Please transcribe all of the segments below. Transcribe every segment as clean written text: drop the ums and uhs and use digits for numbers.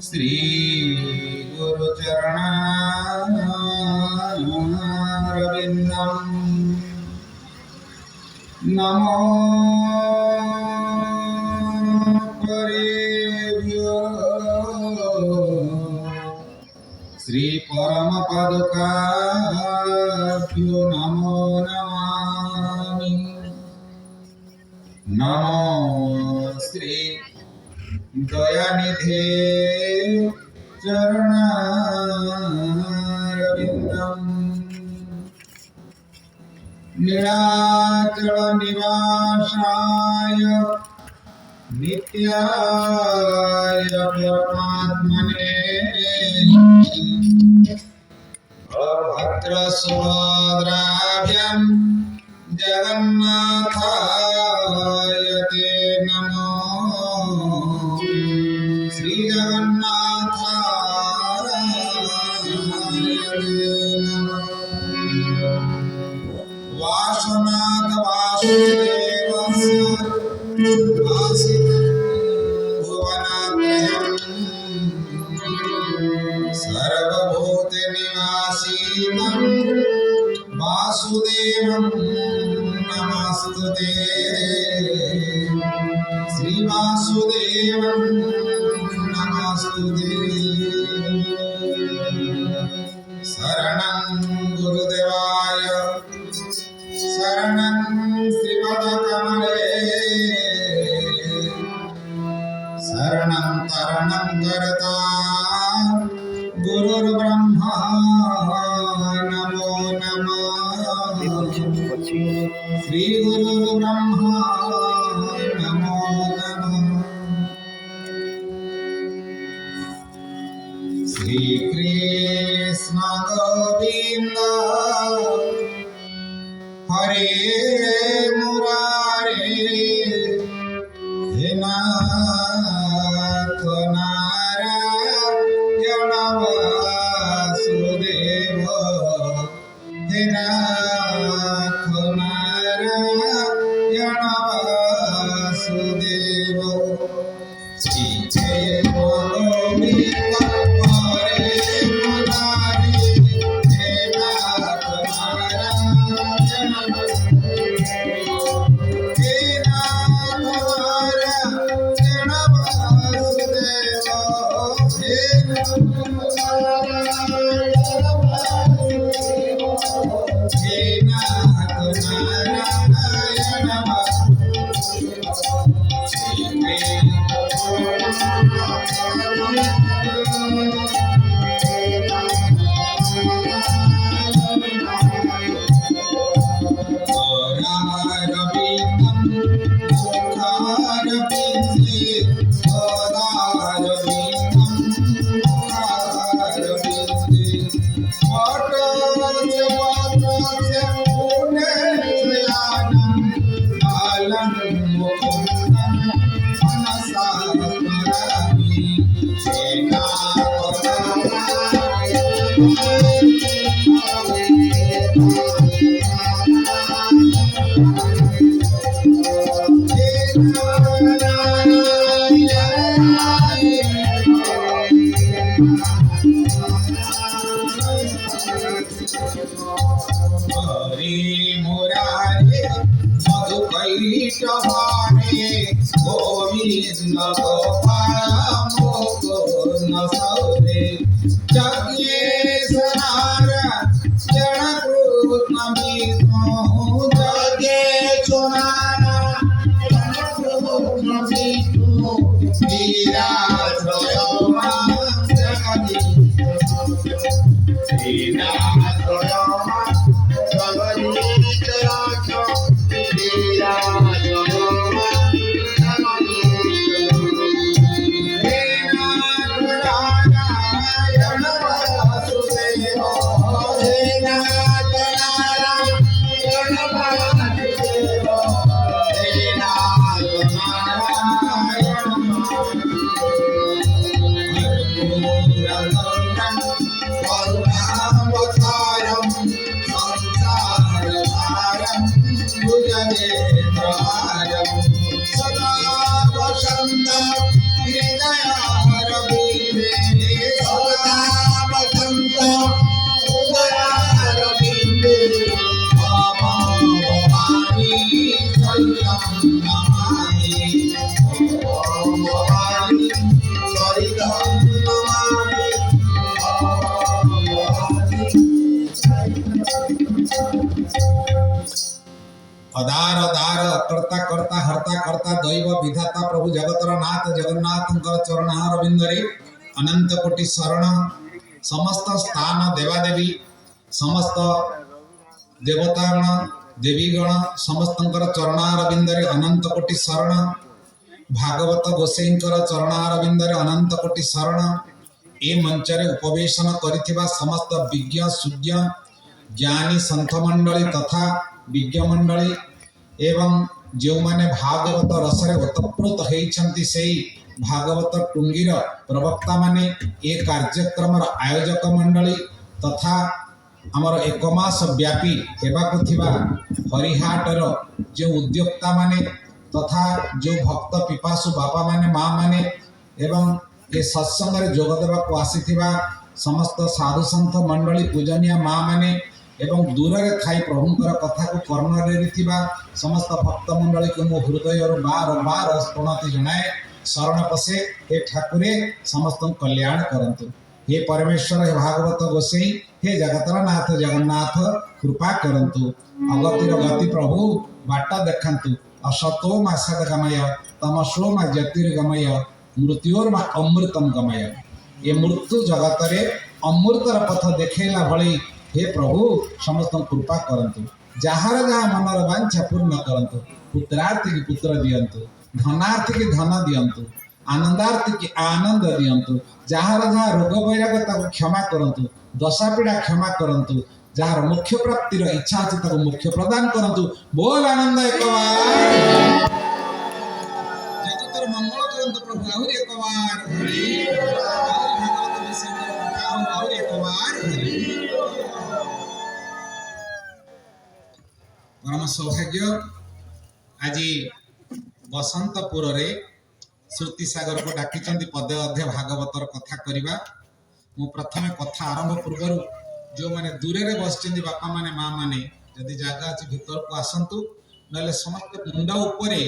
श्री गुरुचरणारविन्दं नमो परेभ्यो श्री परमपदकाभ्यो नमो नमामि। नमो श्री दयानिधे चरणारविन्दं नीलाचल निवासाय नित्याय परमात्मने बलभद्रसुभद्राभ्यां जगन्नाथाय ते नमो। श्री जगन्नाथाय वासुनाथ वासुदेवस्य वासितं भुवनात्रयं सर्वभूतनिवासिनं वासुदेवं नमस्तुते। श्री वासुदेवं नमस्तुते। शरणं गुरुदेवाय शरणं श्रीपदकमले शरणं तरणं करता गुरुर्ब्रह्मा नमो नमः। श्री गुरुर्ब्रह्मा नमो नमः। श्री कृष्ण गोविंद हरे मुरारे हे नाथ नारायण वासुदेव हे नाथ नारायण वासुदेव। श्री जय गोविंद हरे मुरारे हे नाथ नारायण हरे मुरारे मधुकैटभारे गोविंद गोपाल मुकुंद सौरे जज्ञेश्वर जड़कृष्ण विष्णु जज्ञेश्वर जड़कृष्ण विष्णु वीराश्रय अदार अदार कर्ता कर्ता हर्ता कर्ता दैव विधाता प्रभु जगतर नाथ जगन्नाथंकर चरणार बिंदरे अनंत कोटि शरण समस्त स्थान देवादेवी समस्त देवतागण देवीगण समस्तंकर चरणार बिंदरे अनंत कोटि शरण भागवत गोसाईंकर चरणार बिंदरे अनंत कोटि शरण ए मंचरे उपवेशन करिथिबा समस्त विज्ञ सुज्ञ ज्ञानी संत मंडली तथा विज्ञ मंडली एवं जो माने भागवत रसरे ओतप्रोत होइछंती सेई भागवत टुंगीर प्रवक्ता माने ए कार्यक्रम आयोजक मंडली तथा आमर एक मास व्यापी हेबाकु थिबा हरिहाटर जो उद्योक्ता माने तथा जो भक्त पिपासु बापा माने माँ माने एवं ए सत्संग रे जोग देबाकु आसीथिबा समस्त साधु संत मंडली पूजनीय माँ माने एवं दूर रे थाई प्रभुंकर कथा को कर्णरे थिबा समस्त भक्त मंडली को मो हृदय बार बार प्रणति जनाए शरण पसे हे ठाकुरे समस्त कल्याण करंतु हे परमेश्वर हे भागवत गोसाई हे जगतर नाथ जगन्नाथ कृपा करंतु अगतिर गति प्रभु बाट देखंतु असतो मा सदगमय तमसो मा ज्योतिर्गमय मृत्योर्मा अमृतम गमय ये मृत्यु जगत रे अमृतर पथ देखेला भली हे प्रभु समस्त कृपा करंतु जहार जहाँ मनर वांछा पूर्ण करंतु पुत्रार्थी की पुत्र दियंतु धनार्थी की धन दियंतु आनंदार्थी की आनंद दियंतु जहार जहाँ रोग वैराग ताको क्षमा करंतु दशापीड़ा क्षमा करंतु जहार मुख्य प्राप्तिर इच्छा अछि ताको मुख्य प्रदान करंतु बोल आनंद एक बार जगतर मंगल करंतु प्रभु आहुरि एक बार हरि भागवत विषय आहुरि एक बार हरि परम सौभाग्य आज बसंतपुर रे श्रुति सागर को डाकी पदे अधे भागवतर कथा करवा मु प्रथमे कथा आरंभ पूर्व जो माने दूर रे बस बापा माने माँ माने जदि जगह अच्छी भीतर को आसतु ना समस्त मुंड उपरे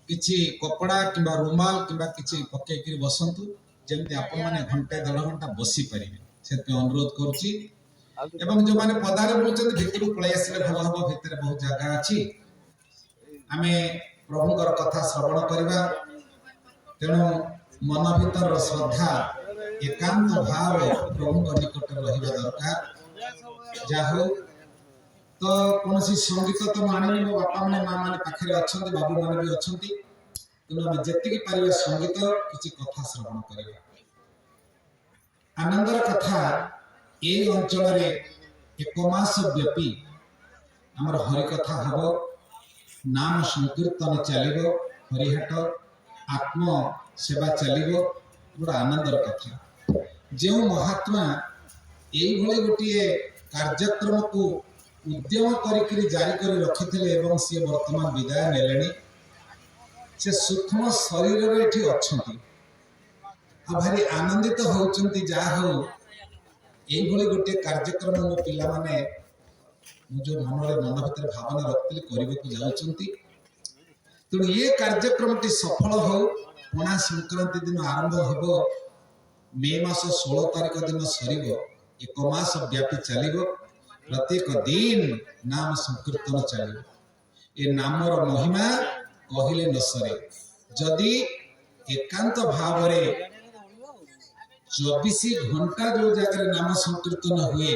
किछि कपड़ा किंबा रुमाल किंबा किछि पकईकि बसतु जमती आपण माने घंटे 1.5 घंटा बसी पारे से अनुरोध करुच्ची एवं जो माने पदारे बोलछन भितर पळै आसिले भल हबो भितर बहुत जगह अछि आमे प्रभुकर कथा श्रवण करबा तेणु मन भीतर श्रद्धा एकांत भाव प्रभुଙ୍କ निकट रहिबा दरकार जाहो तो कोनसी संगीत तो माने मो बापा माने माँ माने पाखरे अछंती बाबू माने भी अछंती तेणु आमे जेतिकी पारिबा संगीत किछि कथा श्रवण करबा आनंदर कथा ए अंचल रे एक मास व्यापी आमर हरि कथा हब नाम संकीर्तन चलिबो हरिहाट आत्म सेवा चलिबो बड़ा आनंदर कथा जो महात्मा एई भली गोटिए कार्यक्रम को उद्यम करी जारी कर रखिथिले एवं से वर्तमान विदाय नेलेनी से सूक्ष्म शरीर रे एठी अछंती आ भारी आनंदित होउचंती जा हो एभली गोटे कार्यक्रम मो पिला माने जो मन भीतर भावना रखते करने जाऊँगी तेणु ये कार्यक्रम सफल हो पणा संक्रांति दिन आरंभ हो मे मास 16 तारिख दिन सर एक मास व्यापी चलो प्रत्येक दिन नाम संकीर्तन चलो ये नामर महिमा कहले न सरे जदि एकांत भाव 24 घंटा जो जगह नाम संकीर्तन हुए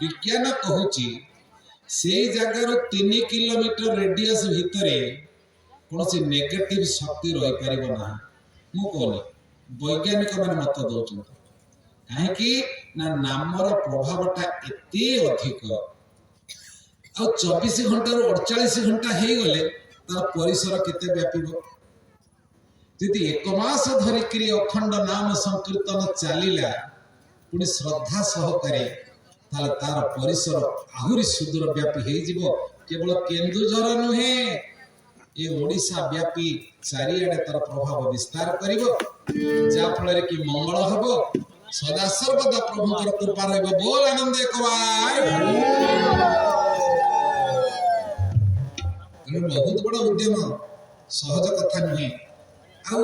विज्ञान कहूची से जगार 3 किलोमीटर रेडियस भितर कौन नेगेटिव शक्ति रही पार ना मु कहनी वैज्ञानिक मैंने मत दौरान कहीं नामर प्रभावटा एत अधिक आ 24 घंटा 48 घंटा हो गले तार परिसर केते व्यापीब यदि एक मास धरिक अखंड नाम संकीर्तन चलला पुणी श्रद्धा सहकारे तार परिसर आहुरी सुदूर व्यापी हो केवल केन्दुझर नुहे ये ओडिशा व्यापी चारिआडे तार प्रभाव विस्तार कर जाफल कि मंगल हम सदा सर्वदा प्रभुकर कृपा रहिब बोल आनंद एक बहुत बड़ा उद्यम सहज कथा नुहे आउ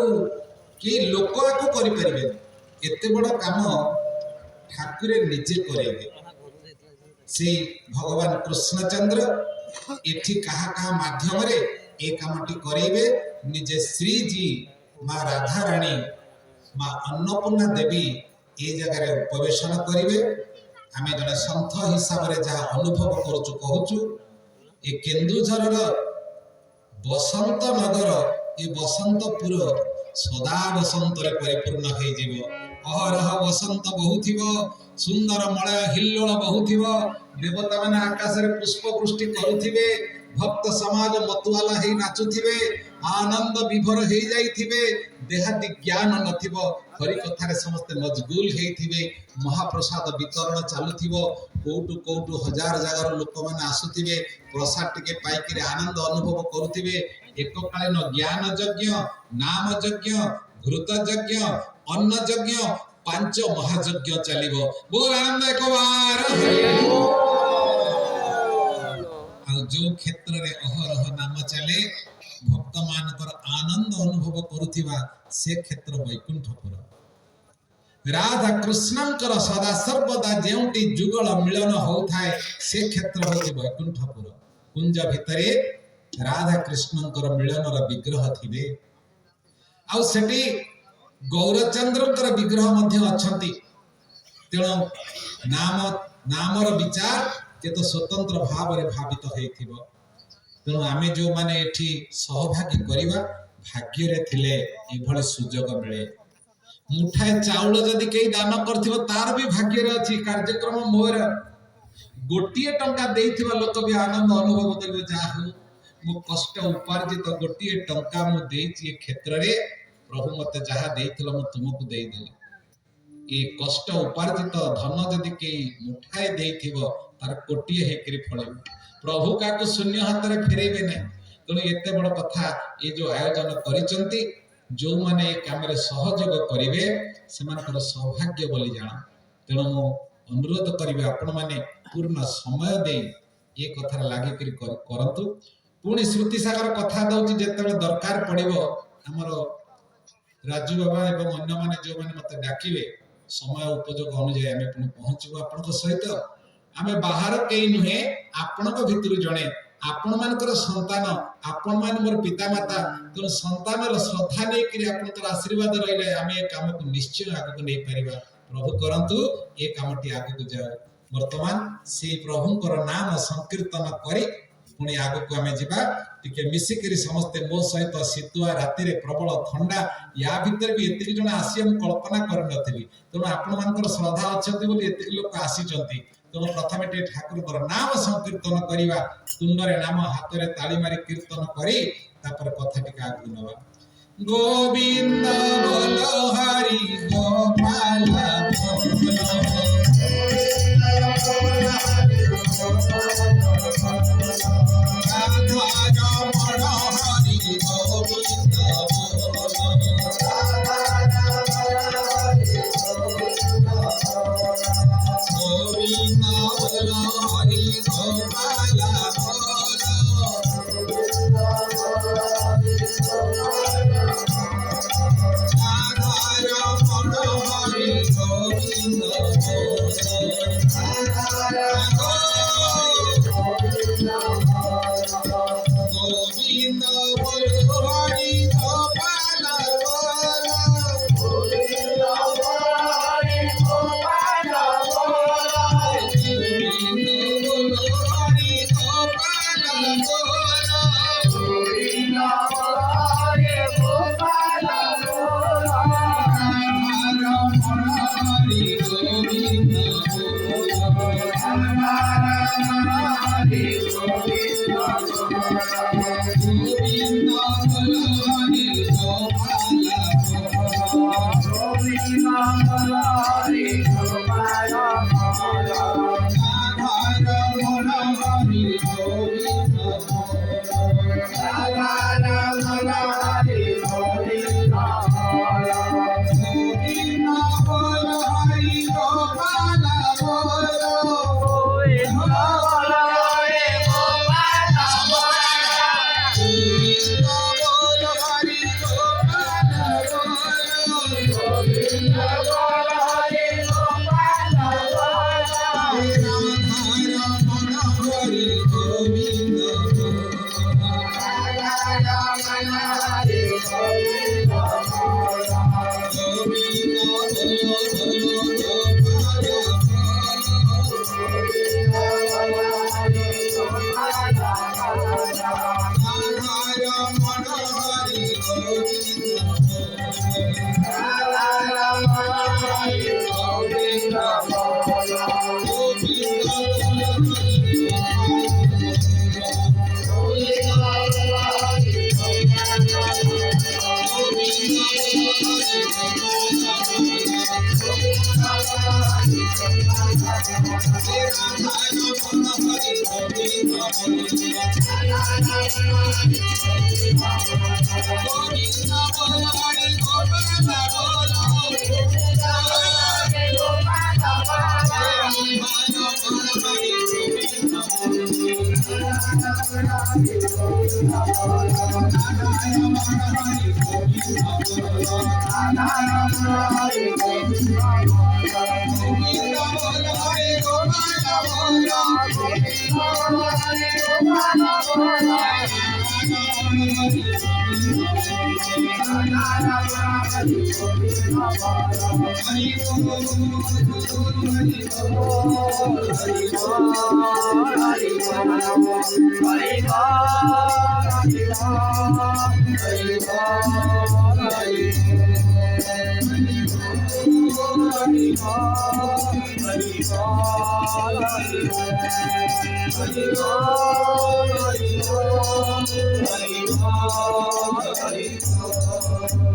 लोक आको करें एत बड़ काम ठाकुर निजे करेंगे से भगवान कृष्णचंद्र एठी कहा कहा माध्यम रे ए कामटी करेबे निजे श्री जी माँ राधा रानी माँ अन्नपूर्णा देवी ए जगह उपवेशन करेंगे। आम जड़े सन्थ हिसाब से जहाँ अनुभव करुचु कहूचु ए केन्दुझर बसंत नगर ए बसंतपुर सदा बसंत परिपूर्ण हो अहरह बसंत बहुथिव सुंदर मलय हिल्लोल बहुथिव देवता मैंने आकाश में पुष्प वृष्टि करुथिबे भक्त समाज मतुआला हे नाचुथिबे आनंद विभोर हो जाइथिबे देहाती ज्ञान नथिबो हरि कथारे समस्ते मजगुल हेथिबे महाप्रसाद वितरण चालुथिबो कोटु कोटु हजार जगार लोक माने आसुथिबे प्रसाद टिके पाइकिरे आनंद अनुभव करुथिबे एककालीन ज्ञान यज्ञ नाम यज्ञ घृत यज्ञ अन्न यज्ञ पांच महायज्ञ चलिबो बोल आनंद एक बार जो क्षेत्र रे अहरह नाम चले भक्त मानकर आनंद अनुभव करुथिबा से क्षेत्र वैकुंठपुर राधा कृष्णंकर सदा सर्वदा जेउटी जुगल मिलन होउथाय से क्षेत्र होती वैकुंठपुर कुंज भितरे राधा कृष्णंकर मिलनर विग्रह थिबे आउ सेठी गौरचंद्रंकर विग्रह मध्य अछंती तेणु नामर विचार ये तो स्वतंत्र भाव रे भावित हेथिबो तेणु आमे जो माने एठी सहभागी करिवा भाग्य रे थिले ए भले सुजोग मिले मुठाए चाउल जदि केई दान करथिबो तार भी भाग्य रे अछि कार्यक्रम मोर गोटिए टंका देइथिबा लोक भी आनंद अनुभव करबो जाहु मो कष्ट उपार्जित गोटिए टंका मु देइछि ए क्षेत्र रे प्रभु मते जहा देइथिलो मु तुमको देइ देली ए कष्ट उपार्जित धन जदि केई मुठाए देइथिबो तार कोटिए हेकरी फळे प्रभु का को शून्य हाथ रे फेरेबे नै तेणु एते बड़ कथा ये जो आयोजन करिसंती जो माने ए काम रे सहयोग करिवे सेमानकर सौभाग्य बोली जाना तेणु मो अनुरोध करिवे आपण माने पूर्ण समय दे ये कथा लागि करी करंतु पुणी श्रुति सागर कथा दउची जेते दरकार पड़िबो हमर राजू बाबा एवं अन्य माने जो माने मते डाकिवे समय उपयोग अनुसार आमे पुणी पहुंचबो आपनको सहित आमे बाहर केई नुहे आपनको भितरु जणे आपण मानकर संतान आपण मान मोर पितामाता तो संतानर श्रद्धा नै कि आपनकर आशीर्वाद रहिले आमे ए काम को निश्चय आगु को नै परिबा प्रभु करंतु ए कामटी आगु को जाओ वर्तमान से प्रभुंकर नाम संकीर्तन करी पुणी आगु को आमे जिबा टिके मिसी करी समस्त मो सहित शीतुआ राति रे प्रबल ठंडा या भीतर भी एतिक जण आसी हम कल्पना कर नथिबी तेणु आपण मानकर श्रद्धा अछंती बोली एतिक लोक आसी चंती तो प्रथमे टे ठाकुर नाम संकीर्तन करिवा तुंडरे नाम हाथ रे ताली मारी कीर्तन करी तापर कथा टिका आगु नवा गोविंद बोलो हरि गोपाल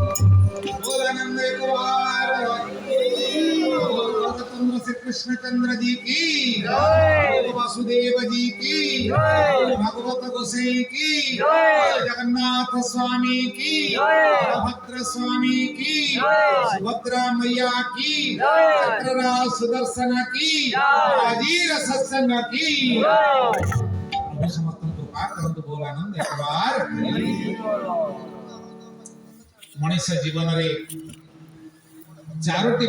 बोलानंद एक बार भगवतचंद्र श्री कृष्णचंद्र जी की जय, वासुदेव जी की जय, भागवत गोसाई की जय, जगन्नाथ स्वामी की जय, भद्र स्वामी की जय, सुभद्रा मैया की जय, चक्रराज सुदर्शन की जय, अजीर सत्संग की जय। प्रभु समस्त कृपा करंतु बोलानंद एक बार मनुष्य जीवन रे चारोटी